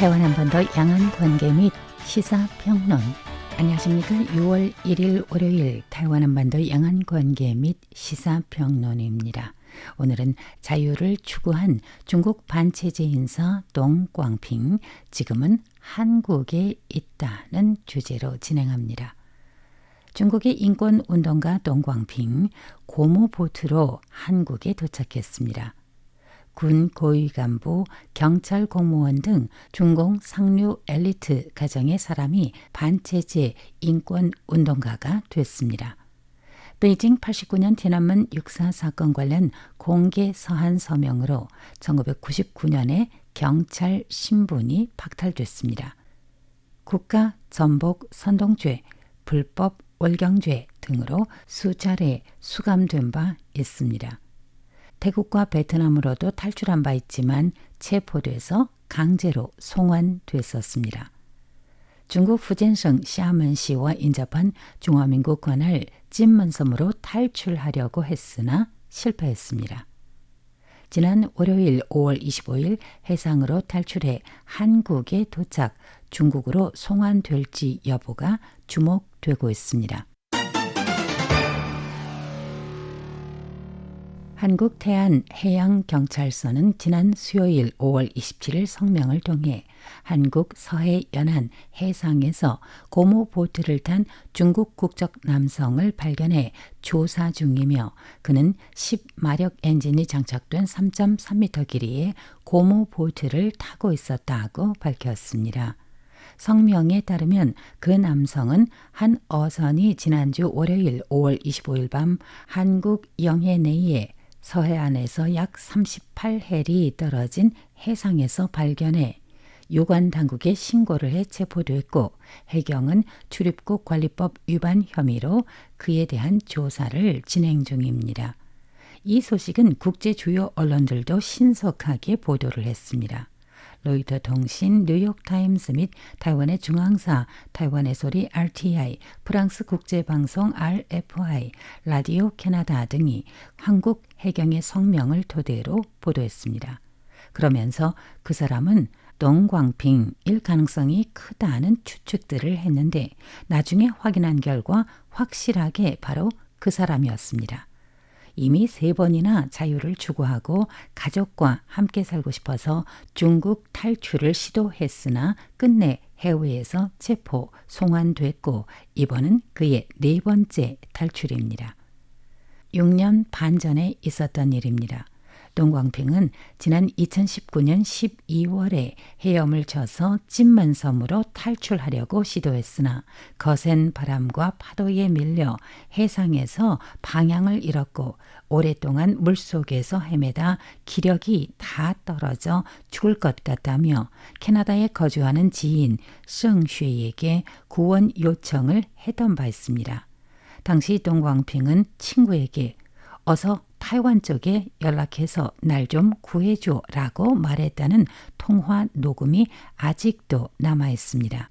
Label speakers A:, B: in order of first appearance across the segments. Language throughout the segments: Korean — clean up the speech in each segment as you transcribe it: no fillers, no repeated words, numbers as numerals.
A: 台湾한반도 양안 관계 및 시사평론. 안녕하십니까. 6월 1일 월요일台湾한반도 양안 관계 및 시사평론입니다. 오늘은 자유를 추구한 중국 반체제 인사 동광핑, 지금은 한국에 있다는 주제로 진행합니다. 중국의 인권운동가 동광핑, 고무보트로 한국에 도착했습니다. 군 고위 간부, 경찰 공무원 등 중공 상류 엘리트 가정의 사람이 반체제 인권운동가가 됐습니다. 베이징 89년天安문 육사 사건 관련 공개 서한 서명으로 1999년에 경찰 신분이 박탈됐습니다. 국가 전복 선동죄, 불법 월경죄 등으로 수차례 수감된 바 있습니다. 태국과 베트남으로도 탈출한 바 있지만 체포돼서 강제로 송환됐었습니다. 중국 후젠성 샤먼시와 인접한 중화민국 관할 찐먼섬으로 탈출하려고 했으나 실패했습니다. 지난 월요일 5월 25일 해상으로 탈출해 한국에 도착, 중국으로 송환될지 여부가 주목되고 있습니다. 한국태안해양경찰서는 지난 수요일 5월 27일 성명을 통해 한국 서해 연안 해상에서 고무보트를 탄 중국 국적 남성을 발견해 조사 중이며, 그는 10마력 엔진이 장착된 3.3m 길이의 고무보트를 타고 있었다고 밝혔습니다. 성명에 따르면 그 남성은 한 어선이 지난주 월요일 5월 25일 밤 한국 영해 내에 서해안에서 약 38해리 떨어진 해상에서 발견해 유관 당국에 신고를 해 체포됐고, 해경은 출입국 관리법 위반 혐의로 그에 대한 조사를 진행 중입니다. 이 소식은 국제 주요 언론들도 신속하게 보도를 했습니다. 로이터 통신, 뉴욕타임스 및台湾의 중앙사,台湾의 소리 RTI, 프랑스 국제방송 RFI, 라디오 캐나다 등이 한국 해경의 성명을 토대로 보도했습니다. 그러면서 그 사람은 동광핑일 가능성이 크다는 추측들을 했는데, 나중에 확인한 결과 확실하게 바로 그 사람이었습니다. 이미 3번이나 자유를 추구하고 가족과 함께 살고 싶어서 중국 탈출을 시도했으나 끝내 해외에서 체포, 송환됐고, 이번은 그의 4번째 탈출입니다. 6년 반 전에 있었던 일입니다. 동광핑은 지난 2019년 12월에 헤엄을 쳐서 찐먼섬으로 탈출하려고 시도했으나 거센 바람과 파도에 밀려 해상에서 방향을 잃었고, 오랫동안 물속에서 헤매다 기력이 다 떨어져 죽을 것 같다며 캐나다에 거주하는 지인 성쉐에게 구원 요청을 했던 바 있습니다. 당시 동광핑은 친구에게 어서 타이완 쪽에 연락해서 날 좀 구해줘 라고 말했다는 통화 녹음이 아직도 남아있습니다.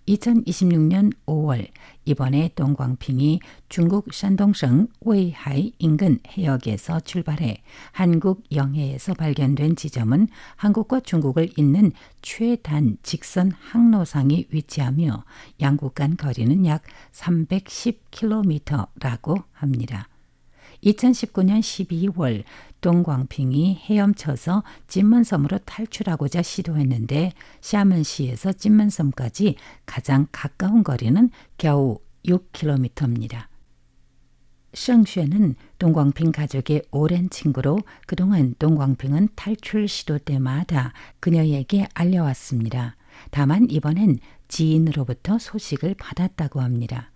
A: 2026년 5월, 이번에 동광핑이 중국 산동성 웨이하이 인근 해역에서 출발해 한국 영해에서 발견된 지점은 한국과 중국을 잇는 최단 직선 항로상에 위치하며 양국 간 거리는 약 310km라고 합니다. 2019년 12월 동광핑이 헤엄쳐서 찐먼섬으로 탈출하고자 시도했는데, 샤먼시에서 찐먼섬까지 가장 가까운 거리는 겨우 6km입니다. 성쉐는 동광핑 가족의 오랜 친구로 그동안 동광핑은 탈출 시도 때마다 그녀에게 알려왔습니다. 다만 이번엔 지인으로부터 소식을 받았다고 합니다.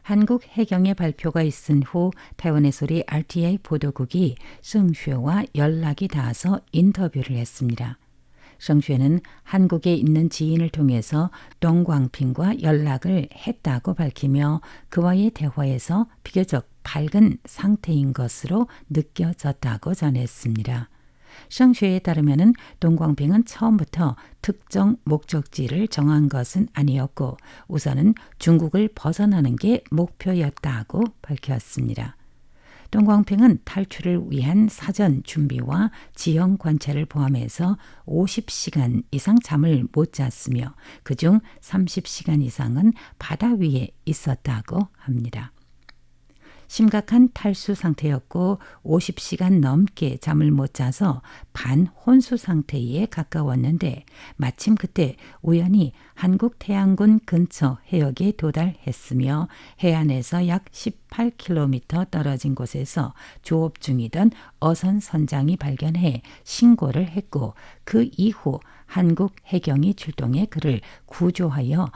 A: 한국 해경의 발표가 있은 후台湾의 소리 RTI 보도국이 성쉐와 연락이 닿아서 인터뷰를 했습니다. 성쉐는 한국에 있는 지인을 통해서 동광핑과 연락을 했다고 밝히며, 그와의 대화에서 비교적 밝은 상태인 것으로 느껴졌다고 전했습니다. 성쉐에 따르면 동광핑은 처음부터 특정 목적지를 정한 것은 아니었고, 우선은 중국을 벗어나는 게 목표였다고 밝혔습니다. 동광핑은 탈출을 위한 사전 준비와 지형 관찰을 포함해서 50시간 이상 잠을 못 잤으며 그중 30시간 이상은 바다 위에 있었다고 합니다. 심각한 탈수 상태였고 50시간 넘게 잠을 못 자서 반혼수 상태에 가까웠는데 마침 그때 우연히 한국 태양군 근처 해역에 도달했으며 해안에서 약 18km 떨어진 곳에서 조업 중이던 어선 선장이 발견해 신고를 했고 그 이후 한국 해경이 출동해 그를 구조하여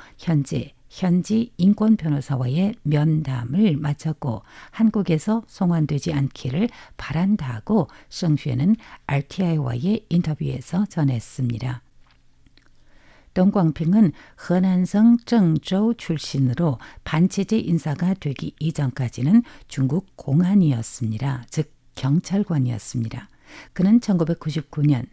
A: 현지 인권 변호사와의 면담을 마쳤고 한국에서 송환되지 않기를 바란다고 성쉐는 RTI와의 인터뷰에서 전했습니다. 동광핑은河南省 郑州 출신으로 반체제 인사가 되기 이전까지는 중국 공안이었습니다. 즉 경찰관이었습니다. 그는 1999년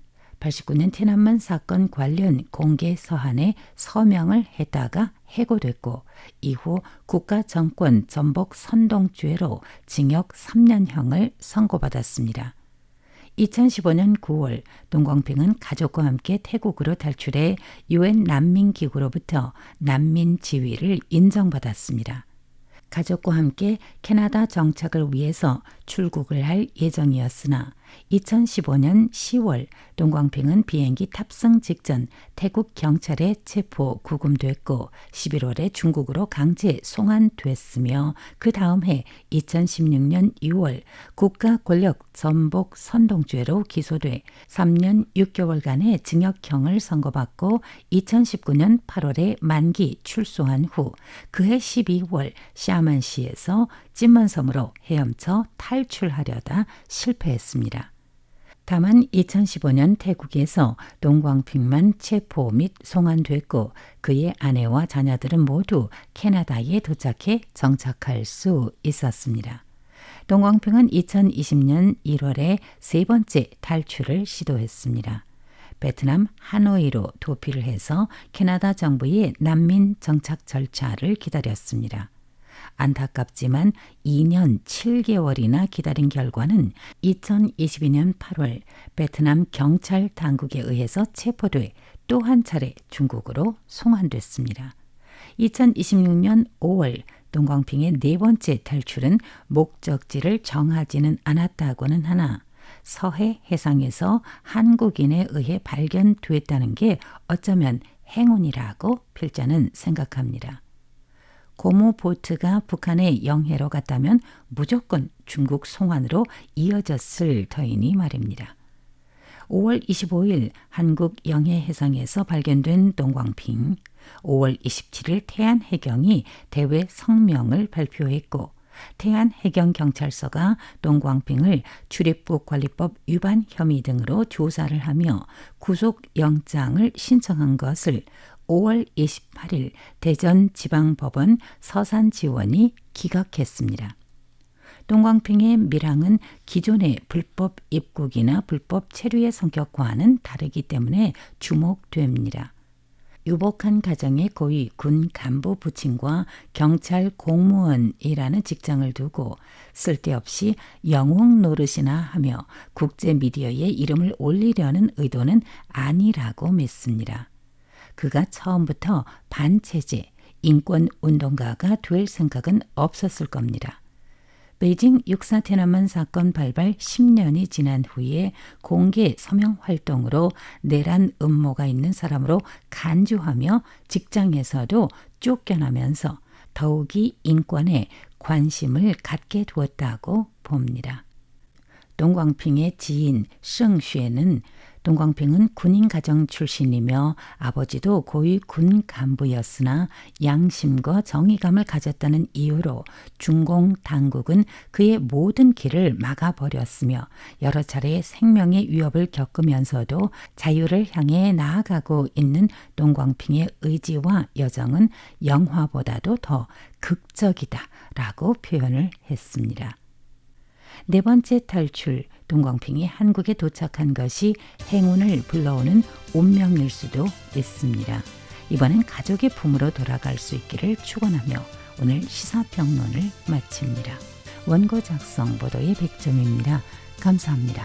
A: 89년 티난먼 사건 관련 공개 서한에 서명을 했다가 해고됐고 이후 국가정권 전복 선동죄로 징역 3년형을 선고받았습니다. 2015년 9월 동광핑은 가족과 함께 태국으로 탈출해 UN 난민기구로부터 난민 지위를 인정받았습니다. 가족과 함께 캐나다 정착을 위해서 출국을 할 예정이었으나 2015년 10월 동광핑은 비행기 탑승 직전 태국 경찰에 체포 구금됐고 11월에 중국으로 강제 송환됐으며 그 다음 해 2016년 6월 국가 권력 전복 선동죄로 기소돼 3년 6개월간의 징역형을 선고받고 2019년 8월에 만기 출소한 후 그해 12월 샤먼시에서 찐먼섬으로 헤엄쳐 탈출하려다 실패했습니다. 다만 2015년 태국에서 동광핑만 체포 및 송환됐고 그의 아내와 자녀들은 모두 캐나다에 도착해 정착할 수 있었습니다. 동광핑은 2020년 1월에 세 번째 탈출을 시도했습니다. 베트남 하노이로 도피를 해서 캐나다 정부의 난민 정착 절차를 기다렸습니다. 안타깝지만 2년 7개월이나 기다린 결과는 2022년 8월 베트남 경찰 당국에 의해서 체포돼 또 한 차례 중국으로 송환됐습니다. 2026년 5월 동광핑의 네 번째 탈출은 목적지를 정하지는 않았다고는 하나 서해 해상에서 한국인에 의해 발견됐다는 게 어쩌면 행운이라고 필자는 생각합니다. 고무 보트가 북한의 영해로 갔다면 무조건 중국 송환으로 이어졌을 터이니 말입니다. 5월 25일 한국 영해 해상에서 발견된 동광핑, 5월 27일 태안해경이 대외 성명을 발표했고 태안해경경찰서가 동광핑을 출입국 관리법 위반 혐의 등으로 조사를 하며 구속영장을 신청한 것을 5월 28일 대전지방법원 서산지원이 기각했습니다. 동광핑의 밀항은 기존의 불법 입국이나 불법 체류의 성격과는 다르기 때문에 주목됩니다. 유복한 가정의 고위 군 간부 부친과 경찰 공무원이라는 직장을 두고 쓸데없이 영웅 노릇이나 하며 국제 미디어에 이름을 올리려는 의도는 아니라고 믿습니다. 그가 처음부터 반체제, 인권운동가가 될 생각은 없었을 겁니다. 베이징 육사 티난먼 사건 발발 10년이 지난 후에 공개 서명 활동으로 내란 음모가 있는 사람으로 간주하며 직장에서도 쫓겨나면서 더욱이 인권에 관심을 갖게 두었다고 봅니다. 동광핑의 지인 성쉐는 동광핑은 군인 가정 출신이며 아버지도 고위 군 간부였으나 양심과 정의감을 가졌다는 이유로 중공 당국은 그의 모든 길을 막아버렸으며 여러 차례 생명의 위협을 겪으면서도 자유를 향해 나아가고 있는 동광핑의 의지와 여정은 영화보다도 더 극적이다라고 표현을 했습니다. 네 번째 탈출, 동광핑이 한국에 도착한 것이 행운을 불러오는 운명일 수도 있습니다. 이번엔 가족의 품으로 돌아갈 수 있기를 축원하며 오늘 시사평론을 마칩니다. 원고 작성 보도의 100점입니다. 감사합니다.